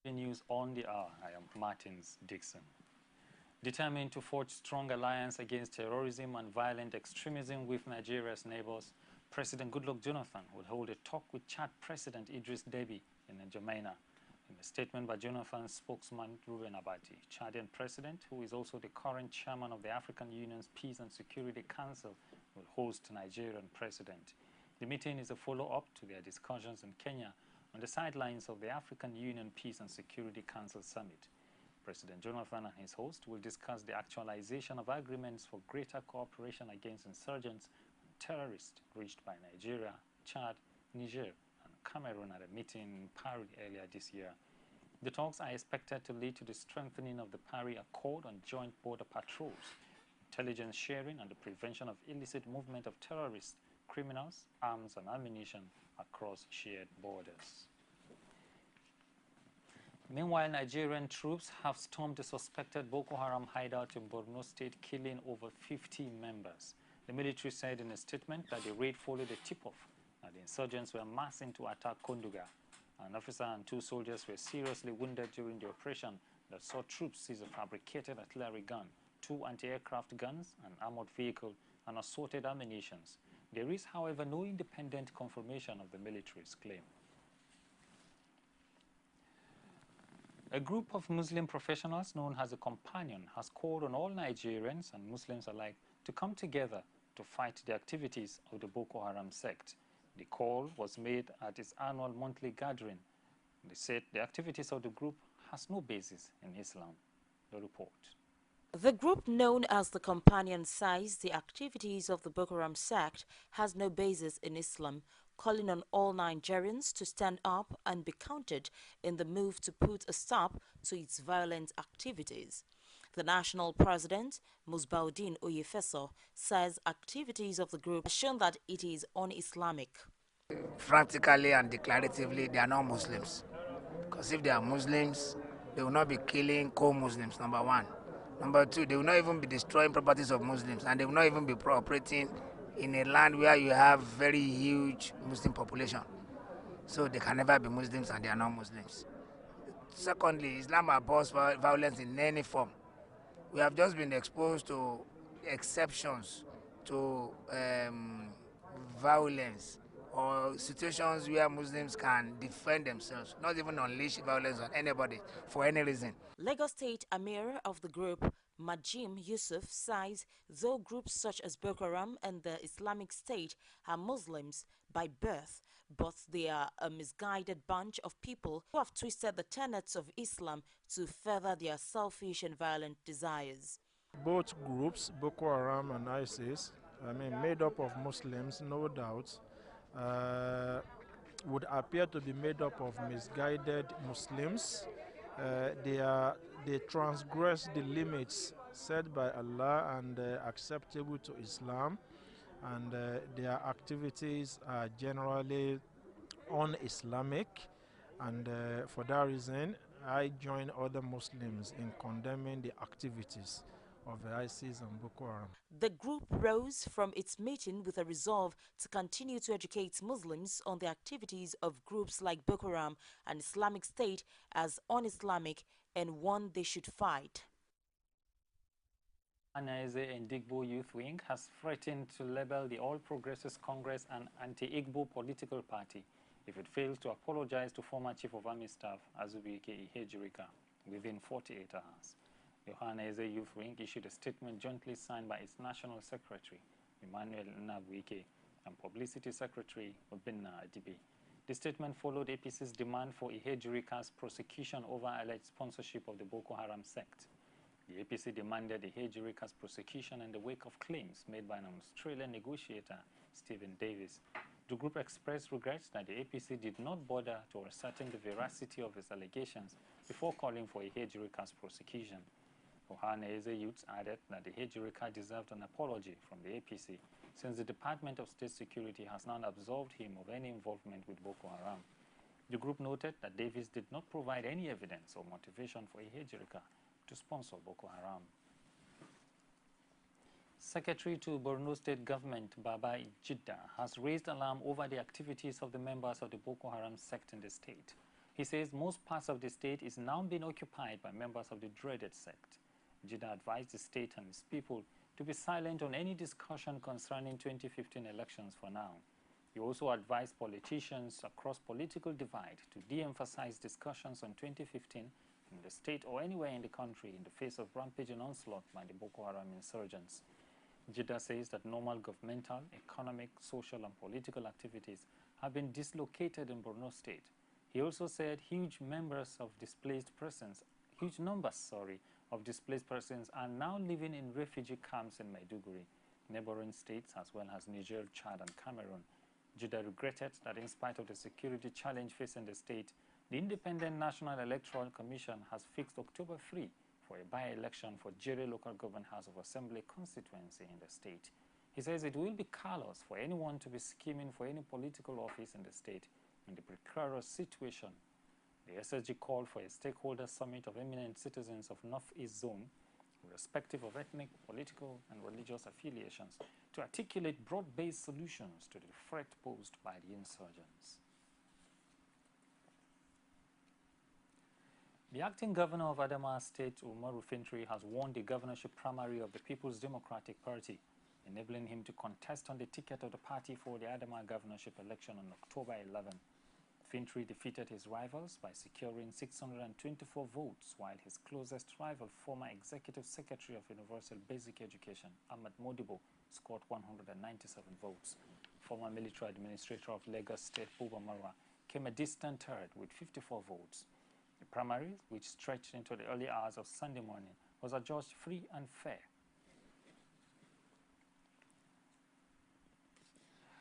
The news on the hour. I am Martins Dixon. Determined to forge strong alliance against terrorism and violent extremism with Nigeria's neighbors, President Goodluck Jonathan will hold a talk with Chad President Idris Deby in N'Djamena. In a statement by Jonathan's spokesman Reuben Abati, Chadian president, who is also the current chairman of the African Union's Peace and Security Council, will host Nigerian president. The meeting is a follow-up to their discussions in Kenya on the sidelines of the African Union Peace and Security Council Summit. President Jonathan and his host will discuss the actualization of agreements for greater cooperation against insurgents and terrorists reached by Nigeria, Chad, Niger, and Cameroon at a meeting in Paris earlier this year. The talks are expected to lead to the strengthening of the Paris Accord on joint border patrols, intelligence sharing, and the prevention of illicit movement of terrorists, criminals, arms, and ammunition across shared borders. Meanwhile, Nigerian troops have stormed a suspected Boko Haram hideout in Borno State, killing over 50 members. The military said in a statement that the raid followed a tip-off that the insurgents were massing to attack Konduga. An officer and 2 soldiers were seriously wounded during the operation that saw troops seize a fabricated artillery gun, 2 anti-aircraft guns, an armored vehicle, and assorted ammunitions. There is, however, no independent confirmation of the military's claim. A group of Muslim professionals known as a Companion has called on all Nigerians and Muslims alike to come together to fight the activities of the Boko Haram sect. The call was made at its annual monthly gathering. They said the activities of the group has no basis in Islam. The report. The group known as the Companion says the activities of the Boko Haram sect has no basis in Islam, calling on all Nigerians to stand up and be counted in the move to put a stop to its violent activities. The national president, Musbauddin Oyefeso, says activities of the group have shown that it is un-Islamic. Practically and declaratively, they are not Muslims. Because if they are Muslims, they will not be killing co-Muslims, number one. Number two, they will not even be destroying properties of Muslims, and they will not even be operating in a land where you have very huge Muslim population. So they can never be Muslims, and they are not Muslims. Secondly, Islam abhors violence in any form. We have just been exposed to exceptions to violence or situations where Muslims can defend themselves, not even unleash violence on anybody for any reason. Lagos State Amir of the group, Majim Yusuf, says though groups such as Boko Haram and the Islamic State are Muslims by birth, but they are a misguided bunch of people who have twisted the tenets of Islam to further their selfish and violent desires. Both groups, Boko Haram and ISIS, made up of Muslims, no doubt, would appear to be made up of misguided Muslims. They transgress the limits set by Allah and acceptable to Islam, and their activities are generally un-Islamic, and for that reason I join other Muslims in condemning the activities of ISIS and Boko Haram. The group rose from its meeting with a resolve to continue to educate Muslims on the activities of groups like Boko Haram and Islamic State as un-Islamic and one they should fight. Ohanaeze Ndigbo Youth Wing has threatened to label the All Progressives Congress an anti-Igbo political party if it fails to apologize to former Chief of Army Staff Azubuike Ihejirika within 48 hours. The Ohanaeze Youth Wing issued a statement jointly signed by its National Secretary, Emmanuel Nnabuike, and Publicity Secretary, Obinna Adibe. The statement followed APC's demand for Ihejirika's prosecution over alleged sponsorship of the Boko Haram sect. The APC demanded Ihejirika's prosecution in the wake of claims made by an Australian negotiator, Stephen Davis. The group expressed regrets that the APC did not bother to ascertain the veracity of its allegations before calling for Ihejirika's prosecution. Ohanaeze Youth added that Ihejirika deserved an apology from the APC since the Department of State Security has now absolved him of any involvement with Boko Haram. The group noted that Davis did not provide any evidence or motivation for Ihejirika to sponsor Boko Haram. Secretary to Borno State Government, Baba Jidda, has raised alarm over the activities of the members of the Boko Haram sect in the state. He says most parts of the state is now being occupied by members of the dreaded sect. Jida advised the state and its people to be silent on any discussion concerning 2015 elections for now. He also advised politicians across political divide to de-emphasize discussions on 2015 in the state or anywhere in the country in the face of rampaging onslaught by the Boko Haram insurgents. Jida says that normal governmental, economic, social and political activities have been dislocated in Borno State. He also said huge numbers of displaced persons are now living in refugee camps in Maiduguri, neighboring states as well as Niger, Chad and Cameroon. Jida regretted that in spite of the security challenge facing the state, the Independent National Electoral Commission has fixed October 3 for a by-election for Jere Local Government House of Assembly constituency in the state. He says it will be callous for anyone to be scheming for any political office in the state in the precarious situation. The SSG called for a stakeholder summit of eminent citizens of Northeast Zone, irrespective of ethnic, political, and religious affiliations, to articulate broad-based solutions to the threat posed by the insurgents. The acting governor of Adamawa State, Umaru Fintri, has won the governorship primary of the People's Democratic Party, enabling him to contest on the ticket of the party for the Adamawa governorship election on October 11. Fintri defeated his rivals by securing 624 votes, while his closest rival, former Executive Secretary of Universal Basic Education, Ahmad Modibo, scored 197 votes. Former military administrator of Lagos State, Buba Marwa, came a distant third with 54 votes. The primary, which stretched into the early hours of Sunday morning, was adjudged free and fair.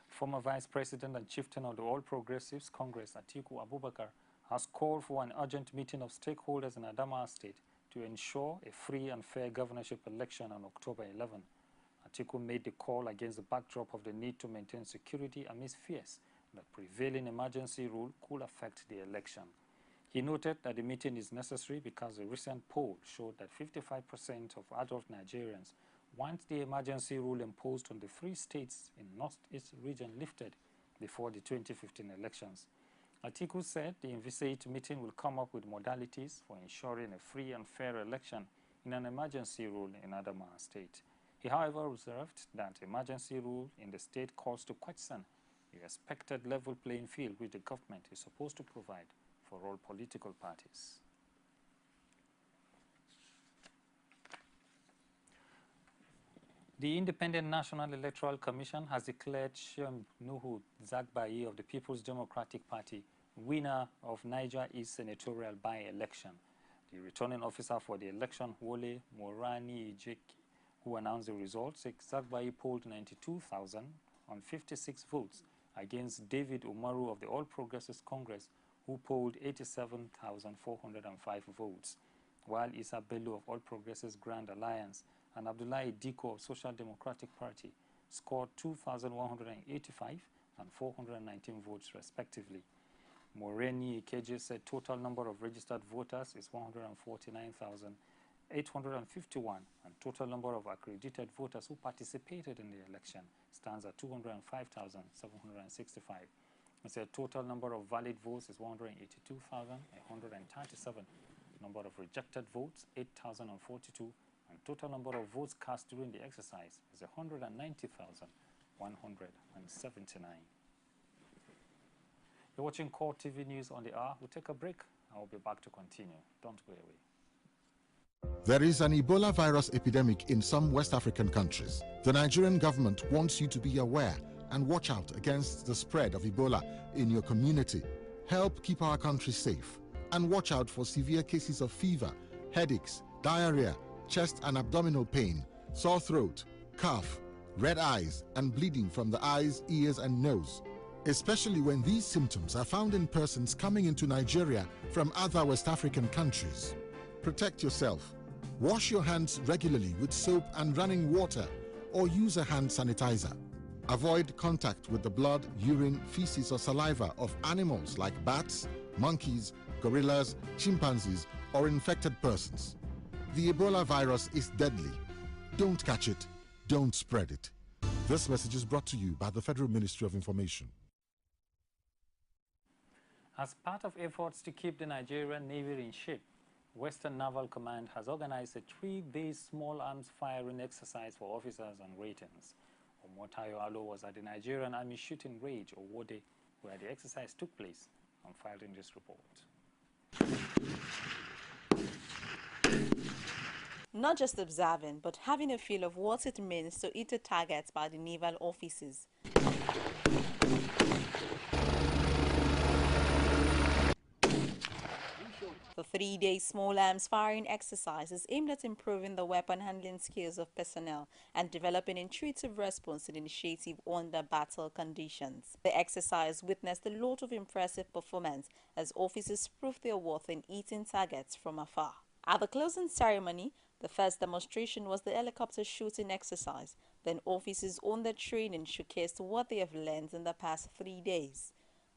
Former Vice President and Chieftain of the All Progressives Congress, Atiku Abubakar, has called for an urgent meeting of stakeholders in Adamawa State to ensure a free and fair governorship election on October 11. Atiku made the call against the backdrop of the need to maintain security amidst fears that prevailing emergency rule could affect the election. He noted that the meeting is necessary because a recent poll showed that 55% of adult Nigerians want the emergency rule imposed on the 3 states in Northeast region lifted before the 2015 elections. Atiku said the envisaged meeting will come up with modalities for ensuring a free and fair election in an emergency rule in Adamawa State. He, however, observed that emergency rule in the state calls to question the expected level playing field which the government is supposed to provide for all political parties. The Independent National Electoral Commission has declared Shem Nuhu Zagbayi of the People's Democratic Party winner of Niger East senatorial by-election. The returning officer for the election, Wole Morani Ijek, who announced the results, said Zagbayi polled 92,056 votes against David Umaru of the All Progressives Congress, who polled 87,405 votes, while Issa Bello of All Progressives Grand Alliance and Abdullahi Diko of Social Democratic Party scored 2,185 and 419 votes respectively. Moreni Ikeje said total number of registered voters is 149,851 and total number of accredited voters who participated in the election stands at 205,765. He said total number of valid votes is 182,137. Number of rejected votes, 8,042. And total number of votes cast during the exercise is 190,179. You're watching Core TV News on the Hour. We'll take a break. I'll be back to continue. Don't go away. There is an Ebola virus epidemic in some West African countries. The Nigerian government wants you to be aware and watch out against the spread of Ebola in your community. Help keep our country safe and watch out for severe cases of fever, headaches, diarrhea, chest and abdominal pain, sore throat, cough, red eyes, and bleeding from the eyes, ears, and nose, especially when these symptoms are found in persons coming into Nigeria from other West African countries. Protect yourself. Wash your hands regularly with soap and running water, or use a hand sanitizer. Avoid contact with the blood, urine, feces, or saliva of animals like bats, monkeys, gorillas, chimpanzees, or infected persons. The Ebola virus is deadly. Don't catch it. Don't spread it. This message is brought to you by the Federal Ministry of Information. As part of efforts to keep the Nigerian Navy in shape, Western Naval Command has organized a 3-day small arms firing exercise for officers and ratings. Omotayo Alo was at the Nigerian Army shooting range, Owode, where the exercise took place, and filed in this report. Not just observing, but having a feel of what it means to hit a target by the naval officers. The 3-day small arms firing exercise is aimed at improving the weapon handling skills of personnel and developing intuitive response and initiative under battle conditions. The exercise witnessed a lot of impressive performance as officers proved their worth in hitting targets from afar. At the closing ceremony, the first demonstration was the helicopter shooting exercise. Then officers on their training showcased what they have learned in the past 3 days.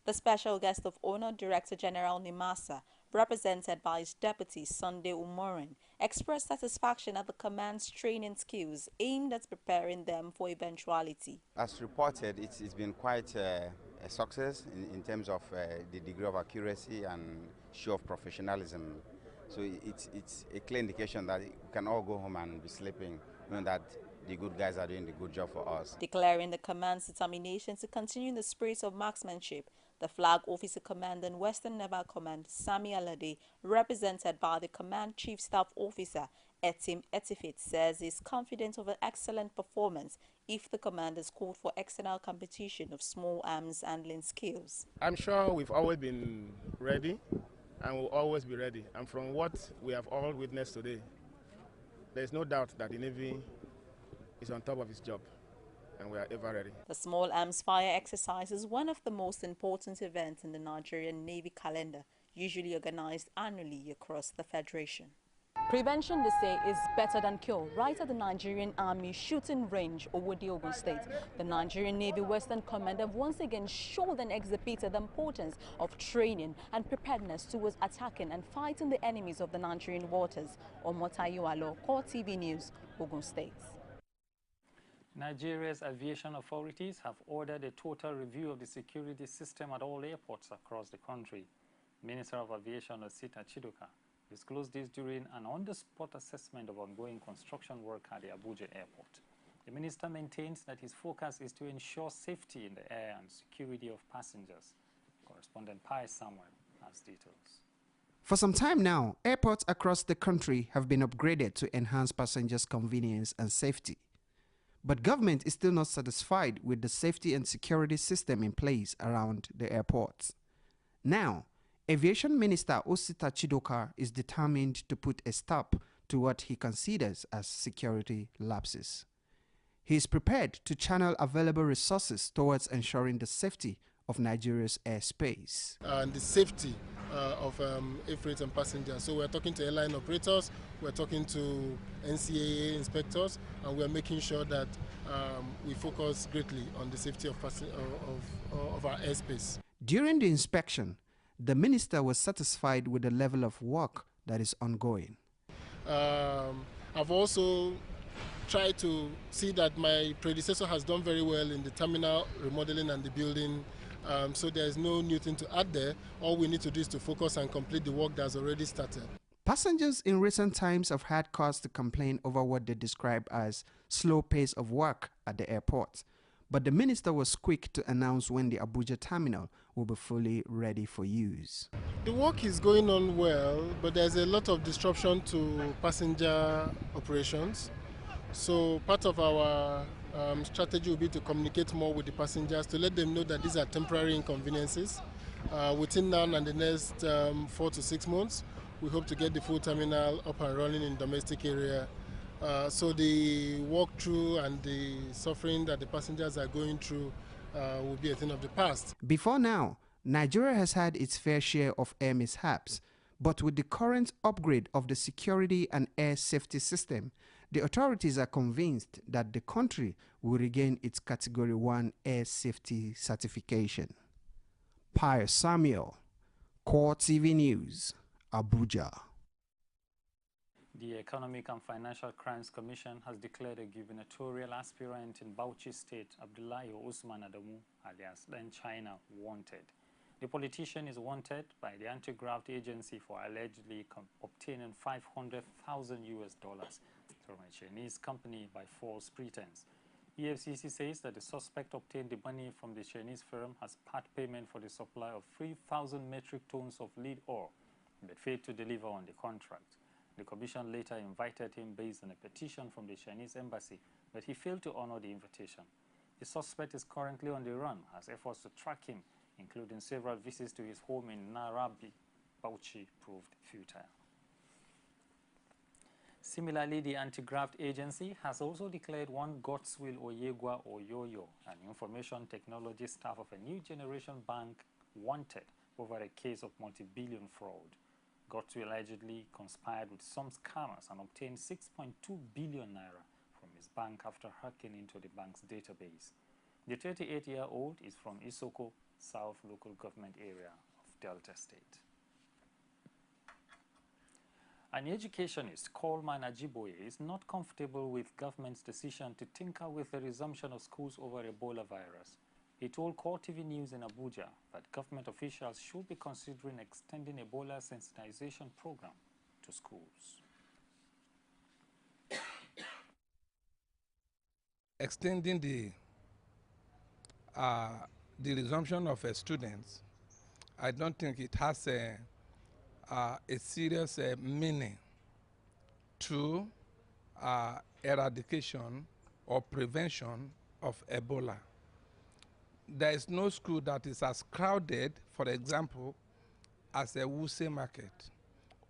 The special guest of honor, Director General Nimasa, represented by his deputy Sunday Umorin, expressed satisfaction at the command's training skills aimed at preparing them for eventuality. As reported, it's been quite a success in terms of the degree of accuracy and show of professionalism. So it's a clear indication that we can all go home and be sleeping, knowing that the good guys are doing the good job for us. Declaring the command's determination to continue in the spirit of marksmanship, the Flag Officer Commander in Western Naval Command, Sami Alade, represented by the Command Chief Staff Officer, Etim Etifit, says he is confident of an excellent performance if the command is called for external competition of small arms handling skills. I'm sure we've always been ready and will always be ready. And from what we have all witnessed today, there is no doubt that the Navy is on top of its job, and we are ever ready. The small arms fire exercise is one of the most important events in the Nigerian Navy calendar, usually organized annually across the Federation. Prevention, they say, is better than cure. Right at the Nigerian Army shooting range, Owode, Ogun State, the Nigerian Navy Western Command have once again showed and exhibited the importance of training and preparedness towards attacking and fighting the enemies of the Nigerian waters. Omotayo Alo, Core TV News, Ogun State. Nigeria's aviation authorities have ordered a total review of the security system at all airports across the country. Minister of Aviation Osita Chidoka disclosed this during an on-the-spot assessment of ongoing construction work at the Abuja airport. The minister maintains that his focus is to ensure safety in the air and security of passengers. Correspondent Pius Samuel has details. For some time now, airports across the country have been upgraded to enhance passengers' convenience and safety. But government is still not satisfied with the safety and security system in place around the airports. Now, Aviation Minister Osita Chidoka is determined to put a stop to what he considers as security lapses. He is prepared to channel available resources towards ensuring the safety of Nigeria's airspace. And the safety of air freight and passengers. So we're talking to airline operators, we're talking to NCAA inspectors, and we're making sure that we focus greatly on the safety of our airspace. During the inspection, the minister was satisfied with the level of work that is ongoing. I've also tried to see that my predecessor has done very well in the terminal remodeling and the building, so there is no new thing to add there. All we need to do is to focus and complete the work that's already started. Passengers in recent times have had cause to complain over what they describe as slow pace of work at the airport. But the minister was quick to announce when the Abuja terminal will be fully ready for use. The work is going on well, but there's a lot of disruption to passenger operations. So part of our strategy will be to communicate more with the passengers to let them know that these are temporary inconveniences. Within now and the next 4 to 6 months, we hope to get the full terminal up and running in domestic area. So the walkthrough and the suffering that the passengers are going through will be a thing of the past. Before now, Nigeria has had its fair share of air mishaps, but with the current upgrade of the security and air safety system, the authorities are convinced that the country will regain its Category 1 air safety certification. Pius Samuel, Core TV News, Abuja. The Economic and Financial Crimes Commission has declared a gubernatorial aspirant in Bauchi State, Abdullahi Usman Adamu, alias Dan China, wanted. The politician is wanted by the anti-graft agency for allegedly obtaining $500,000 from a Chinese company by false pretense. EFCC says that the suspect obtained the money from the Chinese firm as part payment for the supply of 3,000 metric tons of lead ore, but failed to deliver on the contract. The commission later invited him based on a petition from the Chinese embassy, but he failed to honor the invitation. The suspect is currently on the run as efforts to track him, including several visits to his home in Narabi, Bauchi, proved futile. Similarly, the anti-graft agency has also declared one Godswill Oyegwa Oyoyo, an information technology staff of a new generation bank, wanted over a case of multi-billion fraud. Godswill allegedly conspired with some scammers and obtained 6.2 billion naira from his bank after hacking into the bank's database. The 38-year-old is from Isoko South local government area of Delta State. An educationist, Coleman Ajiboye, is not comfortable with government's decision to tinker with the resumption of schools over Ebola virus. He told Core TV News in Abuja that government officials should be considering extending Ebola sensitization program to schools. Extending the resumption of students, I don't think it has a serious meaning to eradication or prevention of Ebola. There is no school that is as crowded, for example, as a Wuse market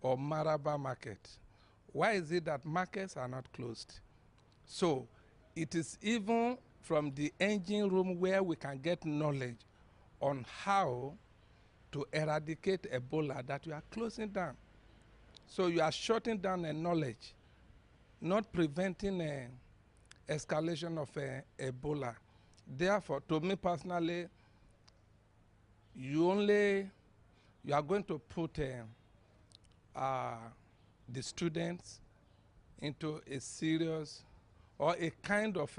or Maraba market. Why is it that markets are not closed? So it is even from the engine room where we can get knowledge on how to eradicate Ebola that you are closing down. So you are shutting down a knowledge, not preventing an escalation of Ebola. Therefore, to me personally, you are going to put the students into a serious or a kind of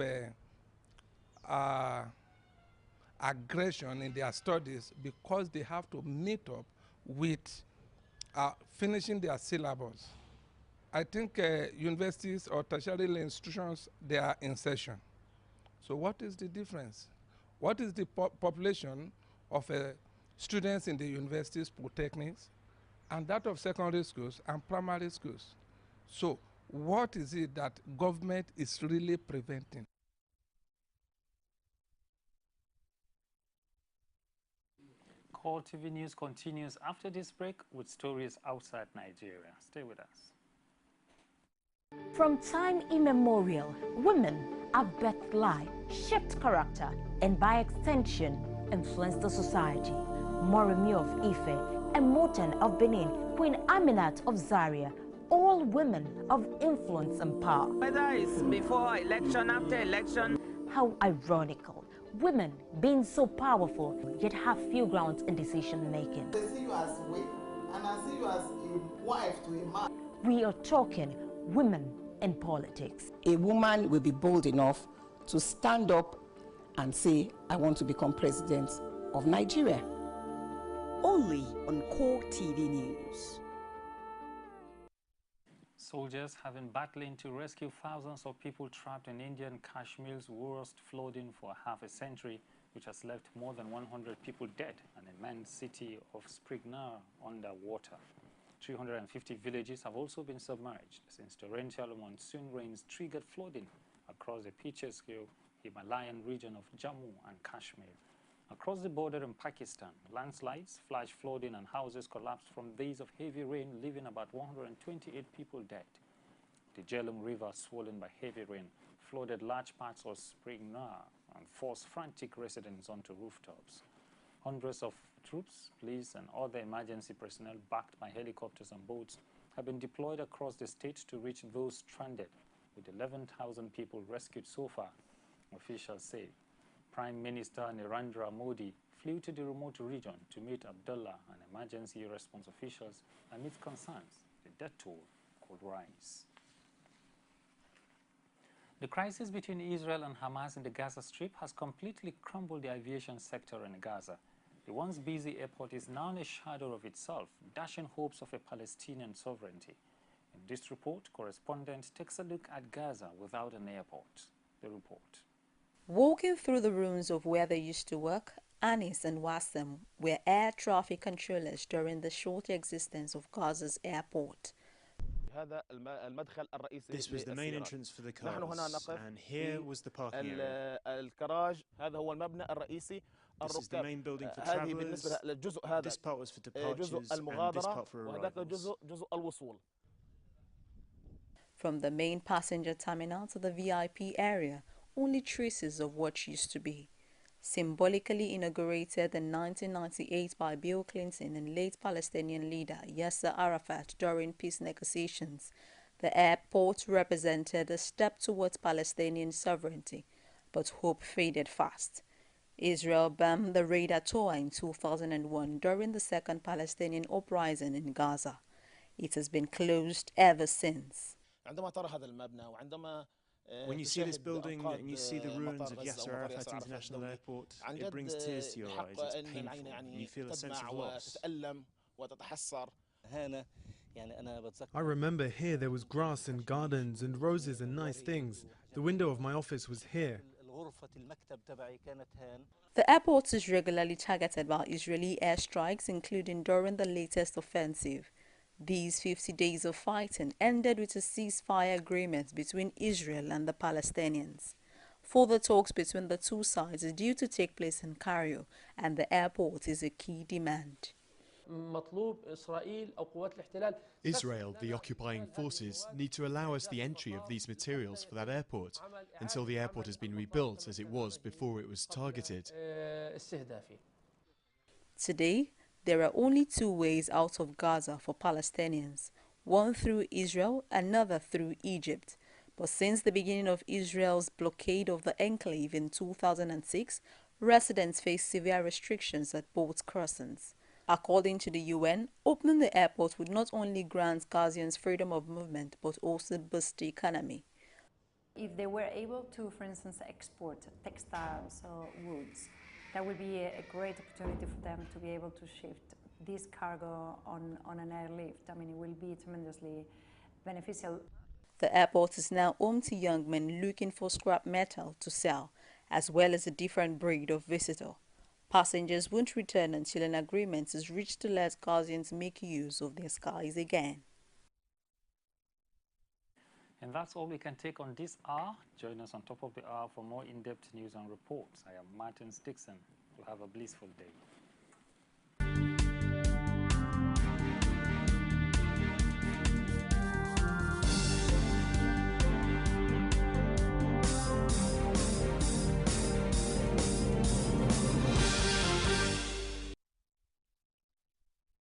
aggression in their studies because they have to meet up with finishing their syllabus. I think universities or tertiary institutions, they are in session. So what is the difference? What is the population of students in the universities, polytechnics, and that of secondary schools and primary schools? So what is it that government is really preventing? Core TV News continues after this break with stories outside Nigeria. Stay with us. From time immemorial, women have birthed life, shaped character, and by extension, influenced the society. Moremi of Ife, Emoten of Benin, Queen Aminat of Zaria, all women of influence and power. Whether it's before election, after election. How ironical. Women being so powerful, yet have few grounds in decision making. They see you as a wife, and I see you as a wife to a man. We are talking women in politics. A woman will be bold enough to stand up and say, I want to become president of Nigeria. Only on Core TV News. Soldiers have been battling to rescue thousands of people trapped in Indian Kashmir's worst flooding for half a century, which has left more than 100 people dead and the immense city of Sprignar underwater. 350 villages have also been submerged since torrential monsoon rains triggered flooding across the picturesque Himalayan region of Jammu and Kashmir. Across the border in Pakistan, landslides, flash flooding and houses collapsed from days of heavy rain, leaving about 128 people dead. The Jhelum River, swollen by heavy rain, flooded large parts of Sprignar and forced frantic residents onto rooftops. Hundreds of troops, police and other emergency personnel backed by helicopters and boats have been deployed across the state to reach those stranded, with 11,000 people rescued so far, officials say. Prime Minister Narendra Modi flew to the remote region to meet Abdullah and emergency response officials amidst concerns the death toll could rise. The crisis between Israel and Hamas in the Gaza Strip has completely crumbled the aviation sector in Gaza. The once busy airport is now a shadow of itself, dashing hopes of a Palestinian sovereignty. In this report, correspondent takes a look at Gaza without an airport. The report. Walking through the rooms of where they used to work, Anis and Wasim were air traffic controllers during the short existence of Gaza's airport. This was the main entrance for the cars, and here was the parking area. This is the main building for travelers. This part was for departures, and this part for arrivals. From the main passenger terminal to the VIP area, only traces of what used to be. Symbolically inaugurated in 1998 by Bill Clinton and late Palestinian leader Yasser Arafat during peace negotiations, the airport represented a step towards Palestinian sovereignty, but hope faded fast. Israel bombed the Radar Tower in 2001 during the second Palestinian uprising in Gaza. It has been closed ever since. When you see this building and you see the ruins of Yasser Arafat International Airport, it brings tears to your eyes. It's painful. You feel a sense of loss. I remember here there was grass and gardens and roses and nice things. The window of my office was here. The airport is regularly targeted by Israeli airstrikes, including during the latest offensive. These 50 days of fighting ended with a ceasefire agreement between Israel and the Palestinians. Further talks between the two sides are due to take place in Cairo, and the airport is a key demand. Israel, the occupying forces, need to allow us the entry of these materials for that airport until the airport has been rebuilt as it was before it was targeted. Today, there are only two ways out of Gaza for Palestinians, one through Israel, another through Egypt. But since the beginning of Israel's blockade of the enclave in 2006, residents face severe restrictions at both crossings. According to the UN, opening the airport would not only grant Gazians freedom of movement, but also boost the economy. If they were able to, for instance, export textiles or woods, that would be a great opportunity for them to be able to shift this cargo on an airlift. I mean, it will be tremendously beneficial. The airport is now home to young men looking for scrap metal to sell, as well as a different breed of visitor. Passengers won't return until an agreement is reached to let Gazians make use of their skies again. And that's all we can take on this hour. Join us on Top of the Hour for more in-depth news and reports. I am Martin Dixon. You have a blissful day.